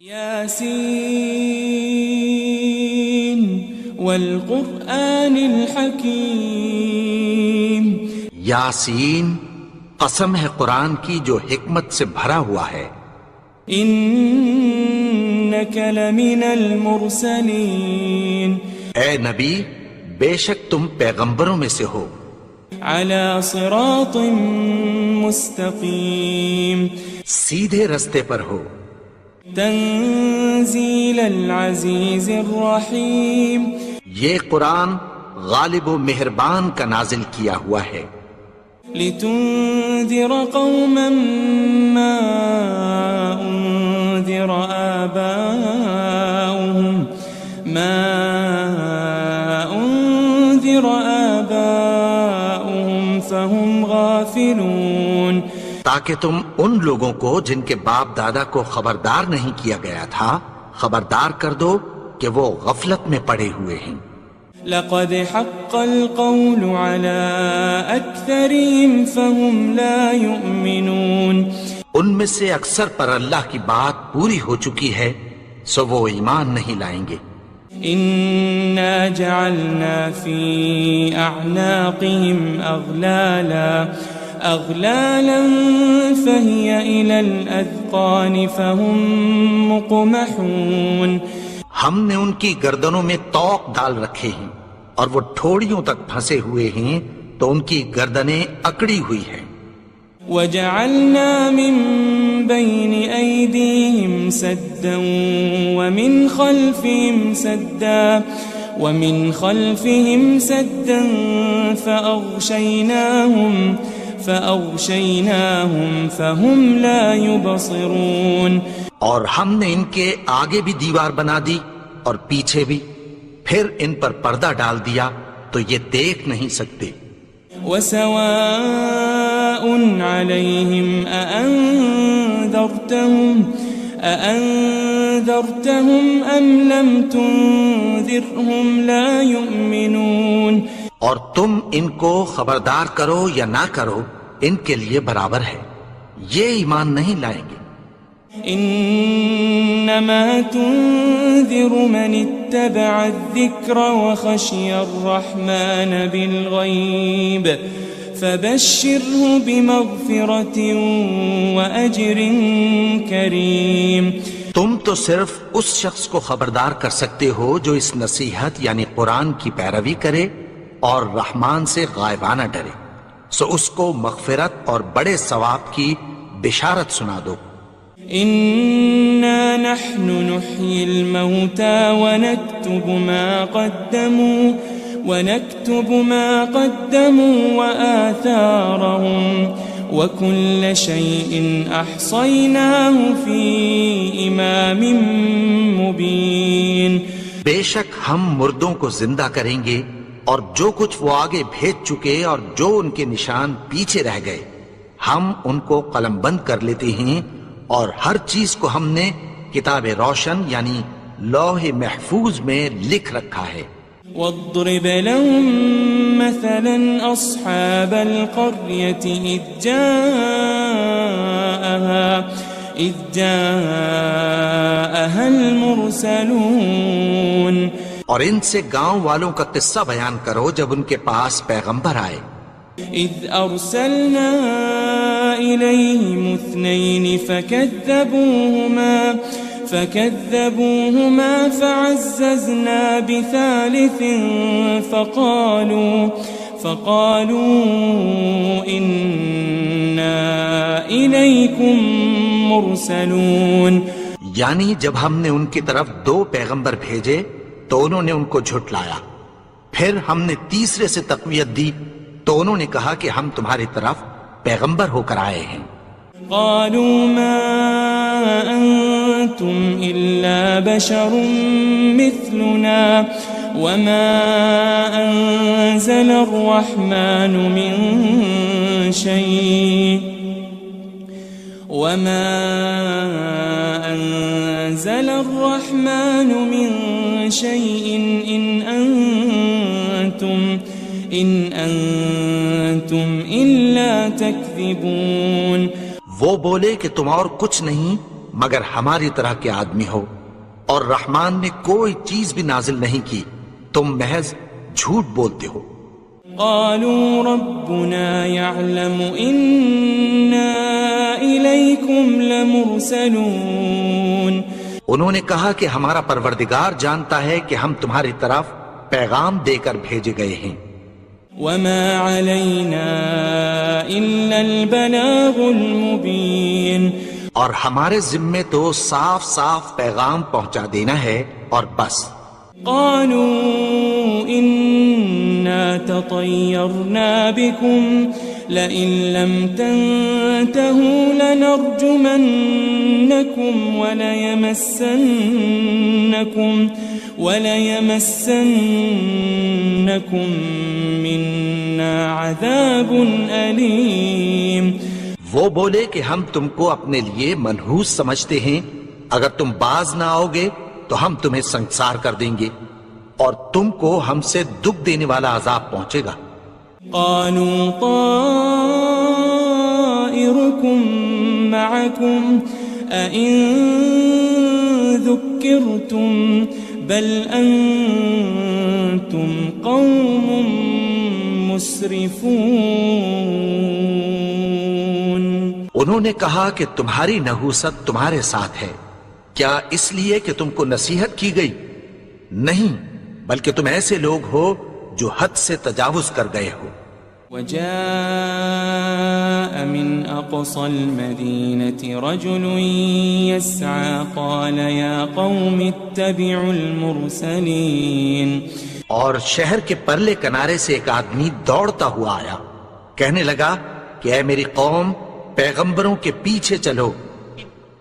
یاسین والقرآن الحکیم، یاسین قسم ہے قرآن کی جو حکمت سے بھرا ہوا ہے۔ انک لمن المرسلین، اے نبی بے شک تم پیغمبروں میں سے ہو، علی صراط مستقیم، سیدھے رستے پر ہو، تنزیل العزیز الرحیم، یہ قرآن غالب و مہربان کا نازل کیا ہوا ہے، لتنذر قوما ما انذر آباؤهم فهم غافلون، تاکہ تم ان لوگوں کو جن کے باپ دادا کو خبردار نہیں کیا گیا تھا خبردار کر دو کہ وہ غفلت میں پڑے ہوئے ہیں۔ لقد حق القول على اکثرهم فهم لا يؤمنون، ان میں سے اکثر پر اللہ کی بات پوری ہو چکی ہے سو وہ ایمان نہیں لائیں گے۔ انا جعلنا في اعناقهم اغلالا فهي الى الاذقان فهم مقمحون، ہم نے ان کی گردنوں میں طوق ڈال رکھے ہیں اور وہ ٹھوڑیوں تک پھنسے ہوئے ہیں تو ان کی گردنیں اکڑی ہوئی ہیں۔ وجعلنا من بين أيديهم سدا ومن خلفهم سدا فأغشيناهم فهم لا يبصرون، اور ہم نے ان کے آگے بھی دیوار بنا دی اور پیچھے بھی، پھر ان پر پردہ ڈال دیا تو یہ دیکھ نہیں سکتے۔ وسواء عليهم أأنذرتهم أم لم تنذرهم لا يؤمنون، اور تم ان کو خبردار کرو یا نہ کرو ان کے لیے برابر ہے، یہ ایمان نہیں لائیں گے۔ انما تنذر من اتبع الذکر وخشی الرحمن بالغیب فبشره بمغفرة وأجر کریم، تم تو صرف اس شخص کو خبردار کر سکتے ہو جو اس نصیحت یعنی قرآن کی پیروی کرے اور رحمان سے غائبانہ ڈرے، سو اس کو مغفرت اور بڑے ثواب کی بشارت سنا دو۔ إنا نحن نحيي الموتى ونكتب ما قدموا وآثارهم وكل شيء أحصيناه في إمام مبين، بے شک ہم مردوں کو زندہ کریں گے اور جو کچھ وہ آگے بھیج چکے اور جو ان کے نشان پیچھے رہ گئے ہم ان کو قلم بند کر لیتے ہیں، اور ہر چیز کو ہم نے کتاب روشن یعنی لوح محفوظ میں لکھ رکھا ہے۔ واضرب لهم مثلا أصحاب القرية إذ جاءها المرسلون، اور ان سے گاؤں والوں کا قصہ بیان کرو جب ان کے پاس پیغمبر آئے۔ إذ أرسلنا إليهم 2 فكذبوهما فعززنا بثالث فقالوا إنا إليكم مرسلون، یعنی جب ہم نے ان کی طرف 2 پیغمبر بھیجے تو انہوں نے ان کو جھٹلایا، پھر ہم نے تیسرے سے تقویت دی تو انہوں نے کہا کہ ہم تمہاری طرف پیغمبر ہو کر آئے ہیں۔ قالوا ما أنتم إلا بشر مثلنا وما أنزل الرحمن من شيء إن أنتم إلا تكذبون، وہ بولے کہ تم اور کچھ نہیں مگر ہماری طرح کے آدمی ہو، اور رحمان نے کوئی چیز بھی نازل نہیں کی، تم محض جھوٹ بولتے ہو۔ قالوا ربنا يعلم إنا إليكم لمرسلون، انہوں نے کہا کہ ہمارا پروردگار جانتا ہے کہ ہم تمہاری طرف پیغام دے کر بھیجے گئے ہیں۔ وما علينا إلا البلاغ المبين، اور ہمارے ذمے تو صاف صاف پیغام پہنچا دینا ہے اور بس۔ قالوا إنا تطيرنا بكم لئن لم تنتهوا لنرجمنكم وليمسنكم منا عذاب أليم۔ وہ بولے کہ ہم تم کو اپنے لیے منحوس سمجھتے ہیں، اگر تم باز نہ آؤ گے تو ہم تمہیں سنسار کر دیں گے اور تم کو ہم سے دکھ دینے والا عذاب پہنچے گا۔ قالوا طائركم معكم أئن ذكرتم بل أنتم قوم مسرفون۔ انہوں نے کہا کہ تمہاری نحوست تمہارے ساتھ ہے، کیا اس لیے کہ تم کو نصیحت کی گئی؟ نہیں، بلکہ تم ایسے لوگ ہو جو حد سے تجاوز کر گئے ہو۔ وجاء من أقصى المدينة رجل يسعى قال يا قوم اتبعوا المرسلين، اور شہر کے پرلے کنارے سے ایک آدمی دوڑتا ہوا آیا، کہنے لگا کہ اے میری قوم، پیغمبروں کے پیچھے چلو۔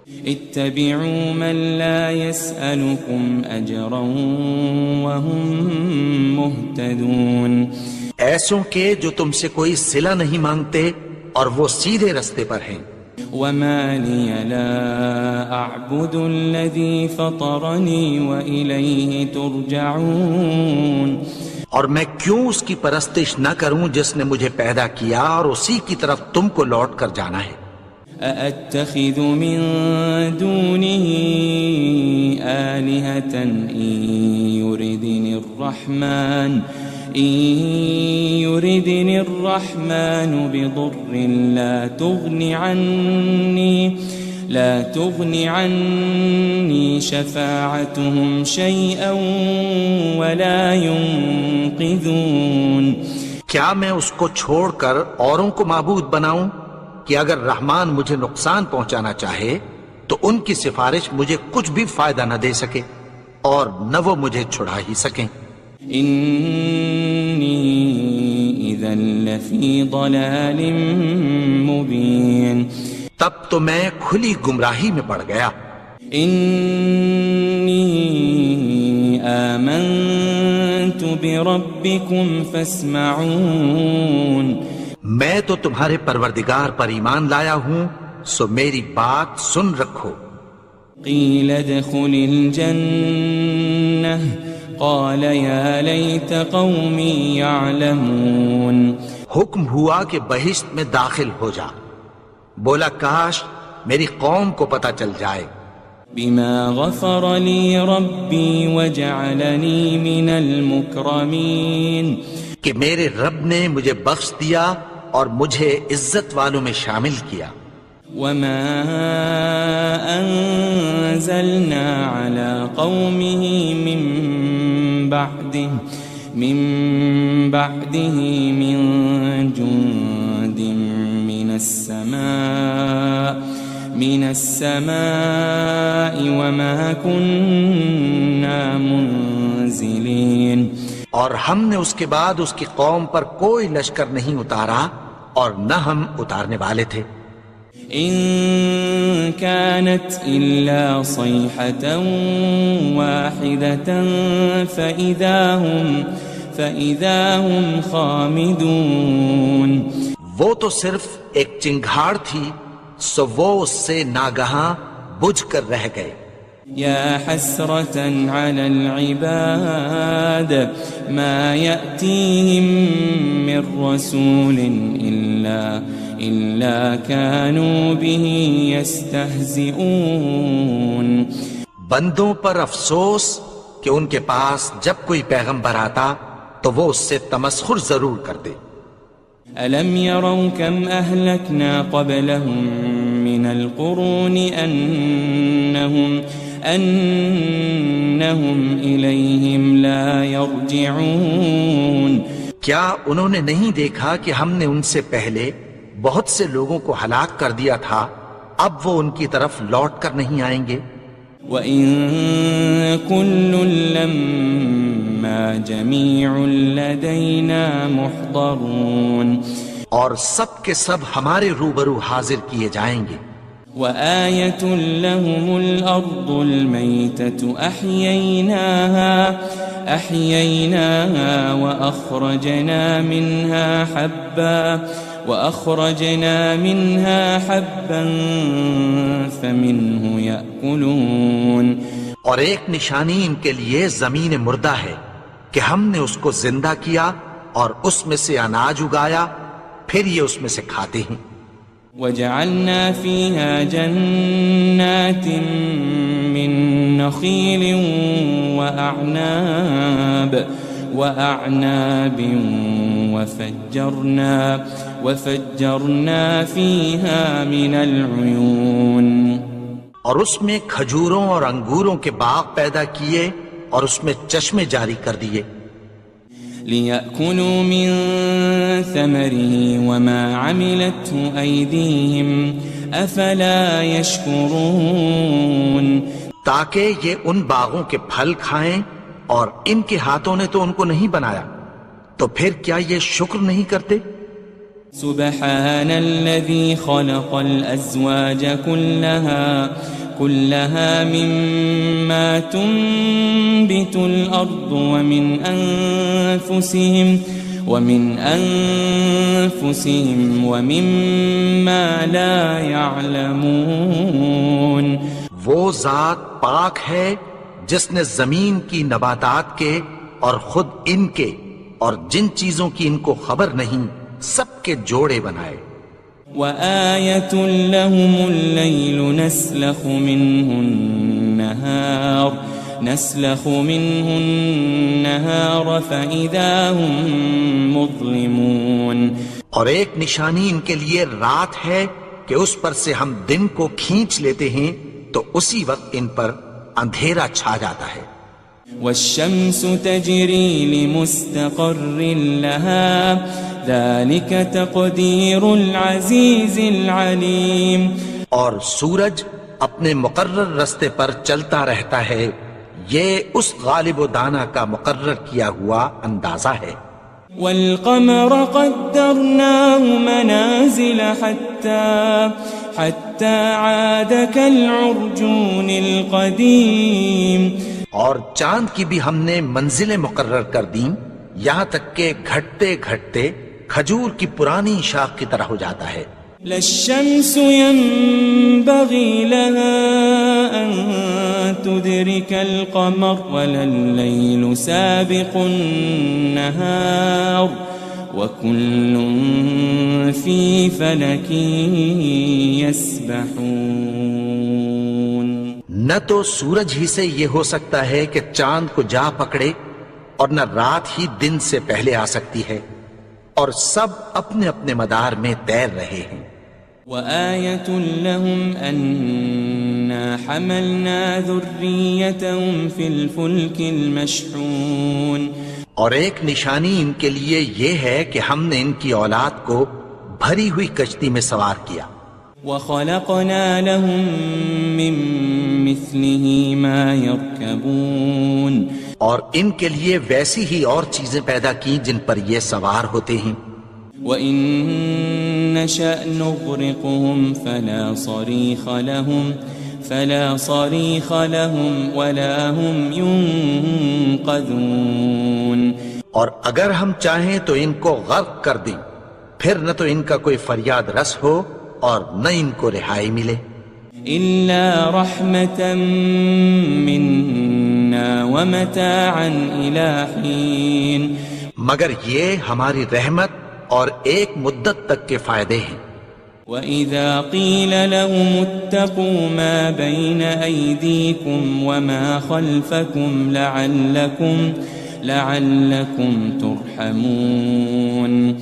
اتبعوا من لا يسألكم أجرا وهم مهتدون، ایسوں کے جو تم سے کوئی صلہ نہیں مانگتے اور وہ سیدھے رستے پر ہیں۔ وما لي لا أعبد الذي فطرني وإليه ترجعون، اور میں کیوں اس کی پرستش نہ کروں جس نے مجھے پیدا کیا اور اسی کی طرف تم کو لوٹ کر جانا ہے۔ أأتخذ من دونه آلهة إن يردني الرحمن بضر لا تغن عني شفاعتهم شيئا ولا ينقذون۔ کیا میں اس کو چھوڑ کر اوروں کو معبود بناؤں کہ اگر رحمان مجھے نقصان پہنچانا چاہے تو ان کی سفارش مجھے کچھ بھی فائدہ نہ دے سکے اور نہ وہ مجھے چھڑا ہی سکیں۔ إني إذا لفي ضلال مبين، تب تو میں کھلی گمراہی میں پڑ گیا۔ إني آمنت بربكم فاسمعون، میں تو تمہارے پروردگار پر ایمان لایا ہوں، سو میری بات سن رکھو۔ قيل ادخل الجنة قال يا ليت قومي يعلمون، حکم ہوا کہ بہشت میں داخل ہو جا، بولا کاش میری قوم کو پتہ چل جائے۔ بما غفر لي ربي وجعلني من المكرمين، کہ میرے رب نے مجھے بخش دیا اور مجھے عزت والوں میں شامل کیا۔ وما أنزلنا على قومه من بعده من جند من السماء وما كنا منزلين، اور ہم نے اس کے بعد اس کی قوم پر کوئی لشکر نہیں اتارا اور نہ ہم اتارنے والے تھے۔ إن كانت إلا صيحة واحدة فإذا هم خامدون، وہ تو صرف ایک چنگھاڑ تھی، سو وہ اس سے ناگہاں بجھ کر رہ گئے۔ يا حسرة على العباد ما يأتيهم من رسول إلا كانوا به يستهزئون بندوں پر افسوس کہ ان کے پاس جب کوئی پیغمبر آتا تو وہ اس سے تمسخر ضرور کرتے. ألم يروا كم أهلكنا قبلهم من القرون أنهم إليهم لا يرجعون کیا انہوں نے نہیں دیکھا کہ ہم نے ان سے پہلے بہت سے لوگوں کو ہلاک کر دیا تھا، اب وہ ان کی طرف لوٹ کر نہیں آئیں گے. وَإِن كُلٌّ لَمَّا جَمِيعٌ لَدَيْنَا مُحْضَرُونَ اور سب کے سب ہمارے روبرو حاضر کیے جائیں گے. وَآيَةٌ لَهُمُ الْأَرْضُ الْمَيْتَةُ أَحْيَيْنَاهَا وَأَخْرَجْنَا مِنْهَا حَبًّا فَمِنْهُ يَأْكُلُونَ اور ایک نشانی ان کے لیے زمین مردہ ہے کہ ہم نے اس کو زندہ کیا اور اس میں سے اناج اگایا، پھر یہ اس میں سے کھاتے ہیں. وَجَعَلْنَا فِيهَا جَنَّاتٍ مِّن نَخِيلٍ وَأَعْنَابٍ وَفَجَّرْنَا فِيهَا مِنَ الْعُيُونِ اور اس میں کھجوروں اور انگوروں کے باغ پیدا کیے اور اس میں چشمے جاری کر دیے. لِيَأْكُلُوا مِن ثَمَرِهِ وَمَا عَمِلَتْهُ أَيْدِيهِمْ أَفَلَا يَشْكُرُونَ تاکہ یہ ان باغوں کے پھل کھائیں اور ان کے ہاتھوں نے تو ان کو نہیں بنایا، تو پھر کیا یہ شکر نہیں کرتے؟ سبحان الذي خلق الأزواج كلها مما تنبت الأرض ومن أنفسهم ومما لا يعلمون وہ ذات پاک ہے جس نے زمین کی نباتات کے اور خود ان کے اور جن چیزوں کی ان کو خبر نہیں سب کے جوڑے بنائے. وَآيَةٌ لَهُمُ اللَّيْلُ نَسْلَخُ مِنْهُ النَّهَارَ فَإِذَا هُمْ مُظْلِمُونَ اور ایک نشانی ان کے لیے رات ہے کہ اس پر سے ہم دن کو کھینچ لیتے ہیں تو اسی وقت ان پر اندھیرا چھا جاتا ہے. وَالشَّمْسُ تَجْرِي لِمُسْتَقَرٍّ لَهَا ذَلِكَ تَقْدِيرُ الْعَزِيزِ الْعَلِيمِ اور سورج اپنے مقرر رستے پر چلتا رہتا ہے، یہ اس غالب و دانا کا مقرر کیا ہوا اندازہ ہے. وَالْقَمَرَ قَدَّرْنَاهُ مَنَازِلَ حَتَّى عَادَ كَالْعُرْجُونِ الْقَدِيمِ اور چاند کی بھی ہم نے منزلیں مقرر کر دیں، یہاں تک کہ گھٹتے گھٹتے کھجور کی پرانی شاخ کی طرح ہو جاتا ہے. لَلشَّمْسُ يَنبَغِي لَهَا أَن تُدْرِكَ الْقَمَرَ وَلَلَّيْلُ سَابِقُ النَّهَارِ وَكُلٌّ فِي فَلَكٍ يَسْبَحُونَ نہ تو سورج ہی سے یہ ہو سکتا ہے کہ چاند کو جا پکڑے، اور نہ رات ہی دن سے پہلے آ سکتی ہے، اور سب اپنے اپنے مدار میں تیر رہے ہیں. وَآيَةٌ لَهُمْ أَنَّا حَمَلْنَا ذُرِّيَّتَهُمْ فِي الْفُلْكِ الْمَشْحُونِ اور ایک نشانی ان کے لیے یہ ہے کہ ہم نے ان کی اولاد کو بھری ہوئی کشتی میں سوار کیا. وَخَلَقْنَا لَهُم مِّن مِّثْلِهِ مَا يَرْكَبُونَ اور ان کے لیے ویسی ہی اور چیزیں پیدا کی جن پر یہ سوار ہوتے ہیں. وَإِن نَّشَأْ نُغْرِقْهُمْ فَلَا صَرِيخَ لَهُمْ وَلَا هُمْ يُنقَذُونَ اور اگر ہم چاہیں تو ان کو غرق کر دیں، پھر نہ تو ان کا کوئی فریاد رس ہو اور نہ ان کو رہائی ملے. إِلَّا رَحْمَةً مِّنَّا وَمَتَاعًا إِلَىٰ حِينٍ مگر یہ ہماری رحمت اور ایک مدت تک کے فائدے ہیں. وَإِذَا قِيلَ لَهُمُ اتَّقُوا مَا بَيْنَ أَيْدِيكُمْ وَمَا خَلْفَكُمْ لَعَلَّكُمْ تُرْحَمُونَ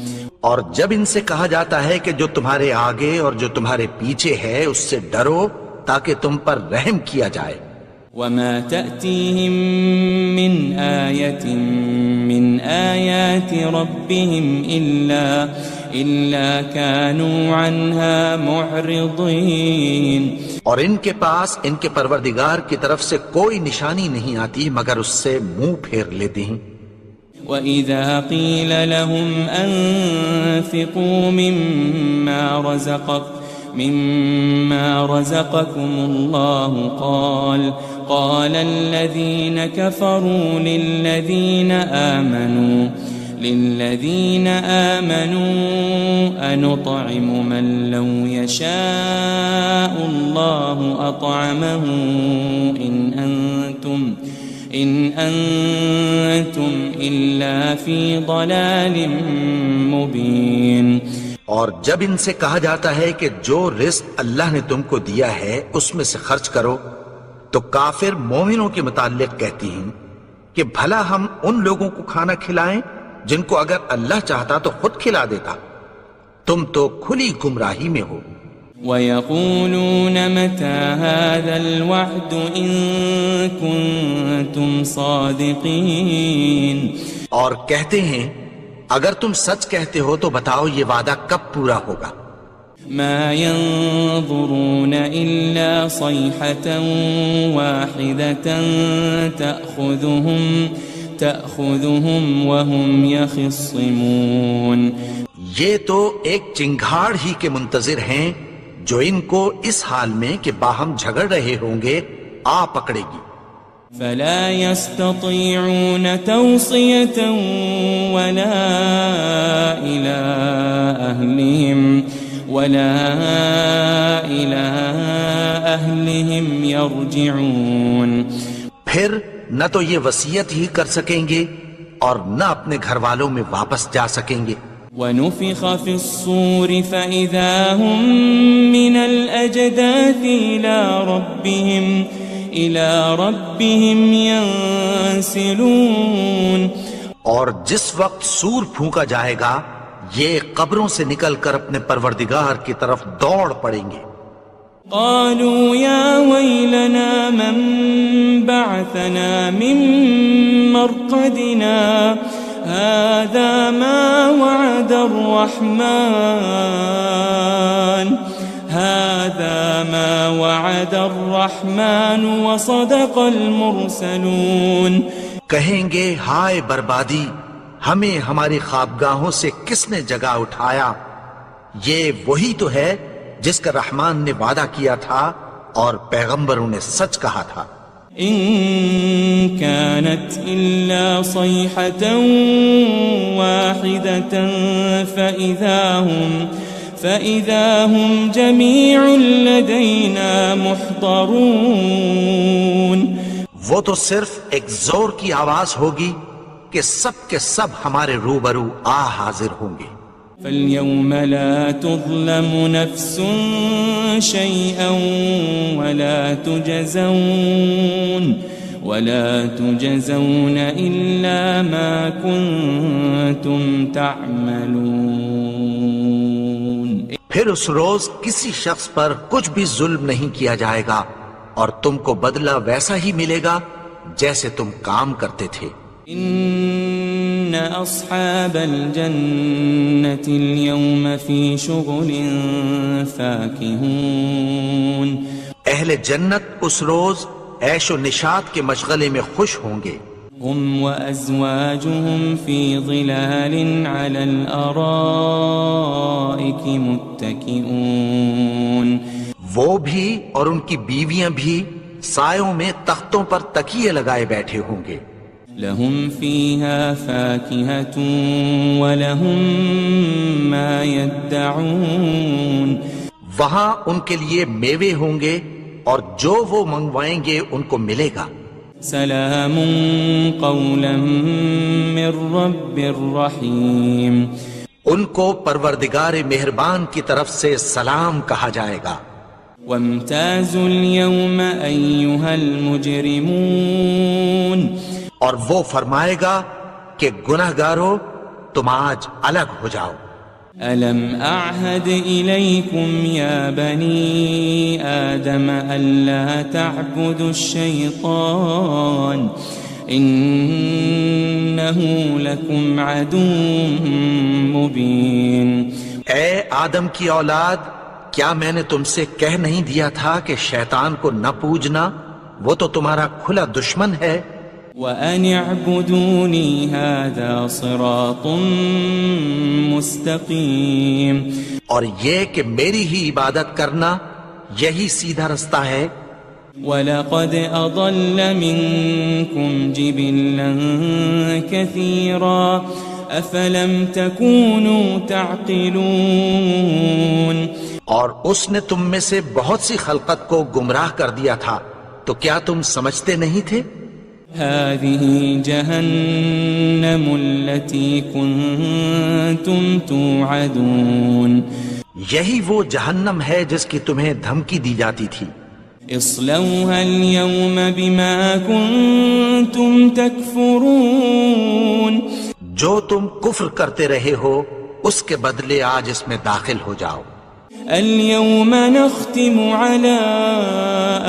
اور جب ان سے کہا جاتا ہے کہ جو تمہارے آگے اور جو تمہارے پیچھے ہے اس سے ڈرو تاکہ تم پر رحم کیا جائے. وَمَا تَأْتِيهِم مِّنْ آيَةٍ مِّنْ آيَاتِ رَبِّهِمْ إِلَّا كَانُوا عَنْهَا مُعْرِضِينَ. اور ان کے پاس ان کے پروردگار کی طرف سے کوئی نشانی نہیں آتی مگر اس سے منہ پھیر لیتے ہیں. وَإِذَا قِيلَ لَهُمْ أَنفِقُوا مِمَّا رَزَقَكُمُ اللَّهُ قَالَ الَّذِينَ كَفَرُوا لِلَّذِينَ آمَنُوا أَنُطْعِمُ مَن لَّوْ يَشَاءُ اللَّهُ أَطْعَمَهُ إِنْ أَنْتُمْ إِلَّا فِي ضَلَالٍ مُبِينٍ. اور جب ان سے کہا جاتا ہے کہ جو رزق اللہ نے تم کو دیا ہے اس میں سے خرچ کرو تو کافر مومنوں کے متعلق کہتی ہیں کہ بھلا ہم ان لوگوں کو کھانا کھلائیں جن کو اگر اللہ چاہتا تو خود کھلا دیتا. تم تو کھلی گمراہی میں ہو. وَيَقُولُونَ مَتَى هَذَا الْوَعْدُ إِن كُنتُمْ صَادِقِينَ. اور کہتے ہیں اگر تم سچ کہتے ہو تو بتاؤ یہ وعدہ کب پورا ہوگا. مَا يَنظُرُونَ إِلَّا صَيْحَةً وَاحِدَةً تَأْخُذُهُمْ وَهُمْ يَخِصِّمُونَ. یہ تو ایک چنگھاڑ ہی کے منتظر ہیں جو ان کو اس حال میں کہ باہم جھگڑ رہے ہوں گے آ پکڑے گی. فَلَا يَسْتَطِيعُونَ تَوْصِيَةً وَلَا إِلَىٰ أَهْلِهِمْ يَرْجِعُونَ. پھر نہ تو یہ وصیت ہی کر سکیں گے اور نہ اپنے گھر والوں میں واپس جا سکیں گے. وَنُفِخَ فِي الصُّورِ فَإِذَا هُم مِّنَ الْأَجْدَاثِ إِلَىٰ رَبِّهِمْ يَنسِلُونَ. اور جس وقت سور پھونکا جائے گا یہ قبروں سے نکل کر اپنے پروردگار کی طرف دوڑ پڑیں گے. قالوا يا ويلنا من بعثنا من مرقدنا هذا ما وعد الرحمن وصدق المرسلون. کہیں گے ہائے بربادی، ہمیں ہماری خوابگاہوں سے کس نے جگا اٹھایا؟ یہ وہی تو ہے جس کا رحمان نے وعدہ کیا تھا اور پیغمبروں نے سچ کہا تھا. ان كانت الا صيحة واحدة فإذا هم جميع لدينا محضرون. وہ تو صرف ایک زور کی آواز ہوگی کہ سب کے سب ہمارے روبرو حاضر ہوں گے. فَالْيَوْمَ لَا تُظْلَمُ نَفْسٌ شَيْئًا وَلَا تُجَزَوْنَ إِلَّا مَا كُنتُمْ تَعْمَلُونَ. پھر اس روز کسی شخص پر کچھ بھی ظلم نہیں کیا جائے گا اور تم کو بدلہ ویسا ہی ملے گا جیسے تم کام کرتے تھے. ان اصحاب الجنة اليوم في شغل فاكهون. اہل جنت اس روز عیش و نشاط کے مشغلے میں خوش ہوں گے. هم وازواجهم في ظلال على الارائك متكئون. وہ بھی اور ان کی بیویاں بھی سایوں میں تختوں پر تکیے لگائے بیٹھے ہوں گے. لهم فيها فاكهة ولهم ما يدعون. وہاں ان کے لیے میوے ہوں گے اور جو وہ منگوائیں گے ان کو ملے گا. سلام قولا من رب الرحیم. ان کو پروردگار مہربان کی طرف سے سلام کہا جائے گا. وامتازوا اليوم أيها المجرمون اور وہ فرمائے گا کہ گنہگارو تم آج الگ ہو جاؤ. ألم أعهد إليكم يا بني آدم ألا تعبدوا الشيطان إنه لكم عدو مبين. اے آدم کی اولاد، کیا میں نے تم سے کہہ نہیں دیا تھا کہ شیطان کو نہ پوجنا، وہ تو تمہارا کھلا دشمن ہے. وَأَنِ اعْبُدُونِي هَذَا صِرَاطٌ مُسْتَقِيمٌ. اور یہ کہ میری ہی عبادت کرنا یہی سیدھا رستہ ہے. وَلَقَدْ أَضَلَّ مِنْكُمْ جِبِلًّا كَثِيرًا أَفَلَمْ تَكُونُوا تَعْقِلُونَ. اور اس نے تم میں سے بہت سی خلقت کو گمراہ کر دیا تھا، تو کیا تم سمجھتے نہیں تھے؟ هذه جهنم التي كنتم توعدون. یہی وہ جہنم ہے جس کی تمہیں دھمکی دی جاتی تھی. اصلوها اليوم بما كنتم تكفرون. جو تم کفر کرتے رہے ہو اس کے بدلے آج اس میں داخل ہو جاؤ. اليوم نختم على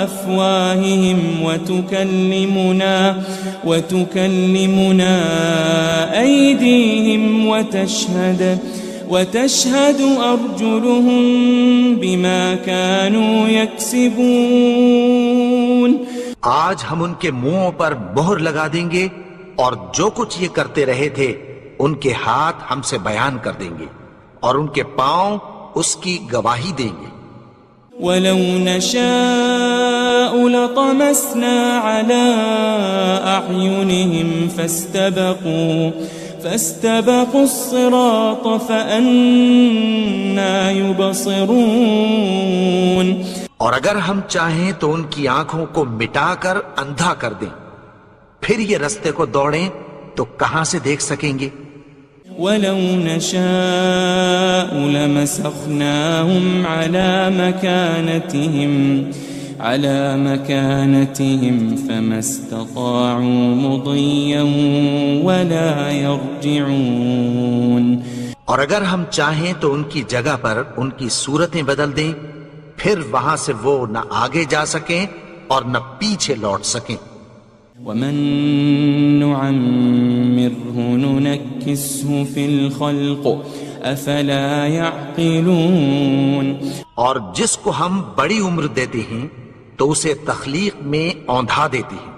أفواههم وتكلمنا أيديهم وتشهد أرجلهم بما كانوا يكسبون. آج ہم ان کے منہوں پر مہر لگا دیں گے اور جو کچھ یہ کرتے رہے تھے ان کے ہاتھ ہم سے بیان کر دیں گے اور ان کے پاؤں اس کی گواہی دیں گے. وَلَوْ نَشَاءُ لَطَمَسْنَا عَلَىٰ أَعْيُنِهِمْ فَاسْتَبَقُوا الصِّرَاطَ فَأَنَّىٰ يُبْصِرُونَ. اور اگر ہم چاہیں تو ان کی آنکھوں کو مٹا کر اندھا کر دیں، پھر یہ رستے کو دوڑیں تو کہاں سے دیکھ سکیں گے. وَلَوْ نَشَاءُ لَمَسَخْنَاهُمْ عَلَى مَكَانَتِهِمْ فَمَا اسْتَطَاعُوا مُضِيًّا وَلَا يَرْجِعُونَ. اور اگر ہم چاہیں تو ان کی جگہ پر ان کی صورتیں بدل دیں، پھر وہاں سے وہ نہ آگے جا سکیں اور نہ پیچھے لوٹ سکیں. وَمَن نُعَمِّرْهُ نُنَكِّسْهُ فِي الْخَلْقِ أَفَلَا يَعْقِلُونَ. اور جس کو ہم بڑی عمر دیتے ہیں تو اسے تخلیق میں اوندھا دیتے ہیں،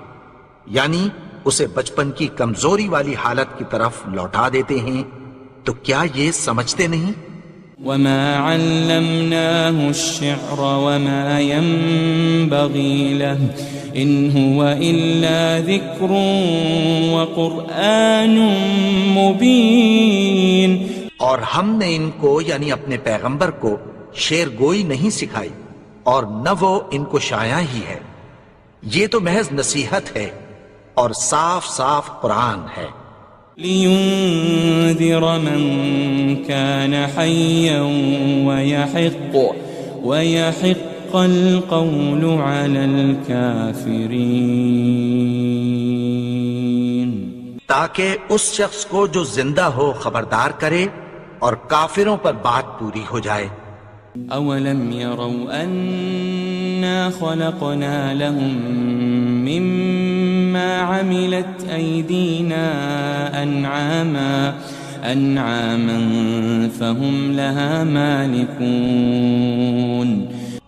یعنی اسے بچپن کی کمزوری والی حالت کی طرف لوٹا دیتے ہیں. تو کیا یہ سمجھتے نہیں؟ وَمَا عَلَّمْنَاهُ الشِّعْرَ وَمَا يَنبَغِي لَهُ إِنْ هُوَ إِلَّا ذِكْرٌ وَقُرْآنٌ مُبِينٌ. اور ہم نے ان کو یعنی اپنے پیغمبر کو شعر گوئی نہیں سکھائی اور نہ وہ ان کو شایع ہی ہے، یہ تو محض نصیحت ہے اور صاف صاف قرآن ہے. لِيُنذِرَ مَن كَانَ حَيًّا وَيَحِقَّ الْقَوْلُ عَلَى الْكَافِرِينَ. تاکہ اس شخص کو جو زندہ ہو خبردار کرے اور کافروں پر بات پوری ہو جائے. أَوَلَمْ يَرَوْا أَنَّا خَلَقْنَا لَهُم مِّمَّا عَمِلَتْ أَيْدِينَا أَنْعَامًا فَهُمْ لَهَا مَالِكُونَ.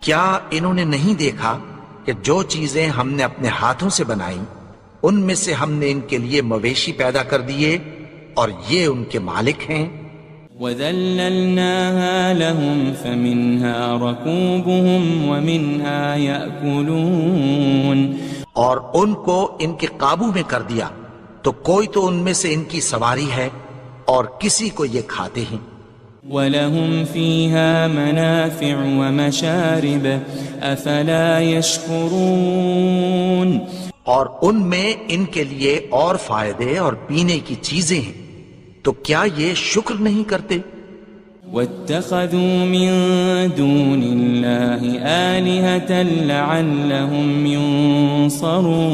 کیا انہوں نے نہیں دیکھا کہ جو چیزیں ہم نے اپنے ہاتھوں سے بنائیں ان میں سے ہم نے ان کے لیے مویشی پیدا کر دیے اور یہ ان کے مالک ہیں. وَذَلَّلْنَاهَا لَهُمْ فَمِنْهَا رَكُوبُهُمْ وَمِنْهَا يَأْكُلُونَ. اور ان کو ان کے قابو میں کر دیا تو کوئی تو ان میں سے ان کی سواری ہے اور کسی کو یہ کھاتے ہیں. وَلَهُمْ فِيهَا مَنَافِعُ وَمَشَارِبُ أَفَلَا يَشْكُرُونَ. اور ان میں ان کے لیے اور فائدے اور پینے کی چیزیں ہیں، تو کیا یہ شکر نہیں کرتے؟ واتخذوا من دون الله آلهة لعلهم ينصرون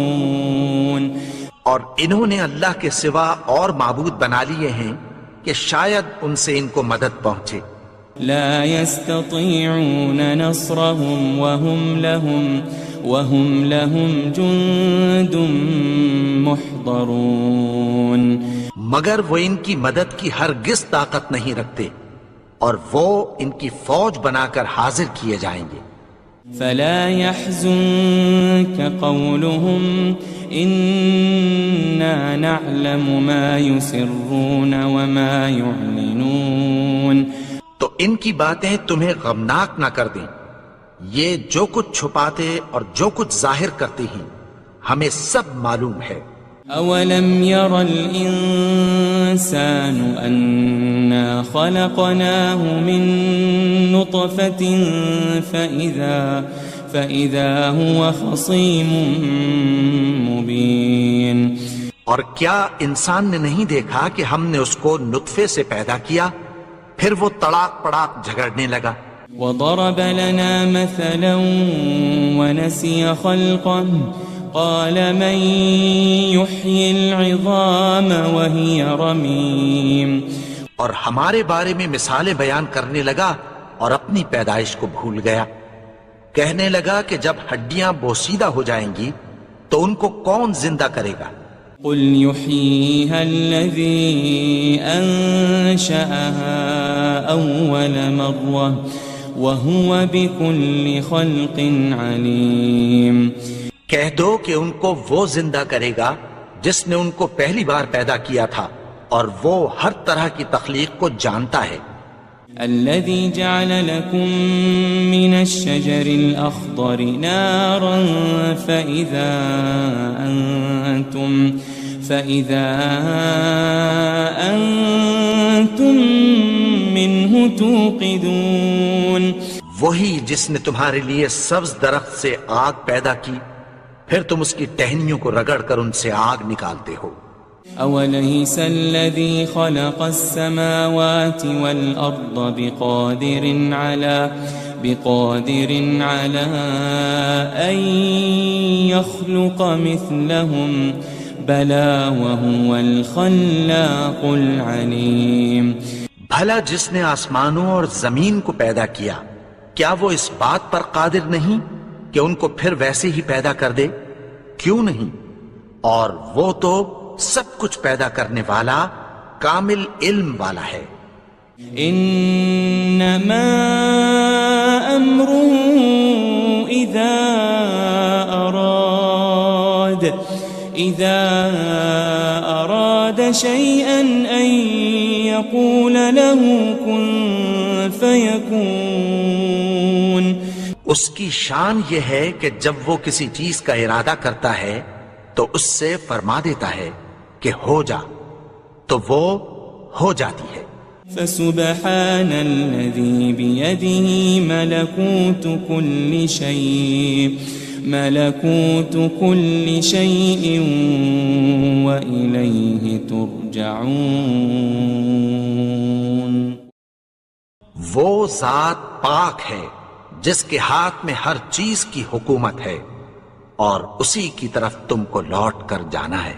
اور انہوں نے اللہ کے سوا اور معبود بنا لیے ہیں کہ شاید ان سے ان کو مدد پہنچے. لا يستطيعون نصرهم وهم لهم جند محضرون مگر وہ ان کی مدد کی ہرگز طاقت نہیں رکھتے اور وہ ان کی فوج بنا کر حاضر کیے جائیں گے. فلا يحزنك قولهم إنا نعلم ما يسرون وما يعلنون تو ان کی باتیں تمہیں غمناک نہ کر دیں. یہ جو کچھ چھپاتے اور جو کچھ ظاہر کرتے ہیں ہمیں سب معلوم ہے. أولم ير الإنسان أنا خلقناه من نطفة فإذا هو خصيم مبين اور کیا انسان نے نہیں دیکھا کہ ہم نے اس کو نطفے سے پیدا کیا پھر وہ تڑاک پڑاک جھگڑنے لگا. وضرب لنا مثلا ونسي خلقه قال من يحيي العظام وهي رميم اور ہمارے بارے میں مثالیں بیان کرنے لگا اور اپنی پیدائش کو بھول گیا. کہنے لگا کہ جب ہڈیاں بوسیدہ ہو جائیں گی تو ان کو کون زندہ کرے گا. قل يحييها الذي أنشأها أول مرة وهو بكل خلق عليم کہہ دو کہ ان کو وہ زندہ کرے گا جس نے ان کو پہلی بار پیدا کیا تھا اور وہ ہر طرح کی تخلیق کو جانتا ہے. الذي جعل لكم من الشجر الأخضر نارا فإذا أنتم منه توقدون وہی جس نے تمہارے لیے سبز درخت سے آگ پیدا کی پھر تم اس کی ٹہنیوں کو رگڑ کر ان سے آگ نکالتے ہو. أوليس الذي خلق السماوات والأرض بقادر على أن يخلق مثلهم بلى وهو الخلاق العليم بھلا جس نے آسمانوں اور زمین کو پیدا کیا کیا وہ اس بات پر قادر نہیں کہ ان کو پھر ویسے ہی پیدا کر دے؟ کیوں نہیں؟ اور وہ تو سب کچھ پیدا کرنے والا کامل علم والا ہے. انما امره اذا اراد شيئا ان يقول له كن فيكون اس کی شان یہ ہے کہ جب وہ کسی چیز کا ارادہ کرتا ہے تو اس سے فرما دیتا ہے کہ ہو جا تو وہ ہو جاتی ہے. فسبحان الذي بيده ملكوت كل شيء وإليه ترجعون وہ ذات پاک ہے جس کے ہاتھ میں ہر چیز کی حکومت ہے اور اسی کی طرف تم کو لوٹ کر جانا ہے.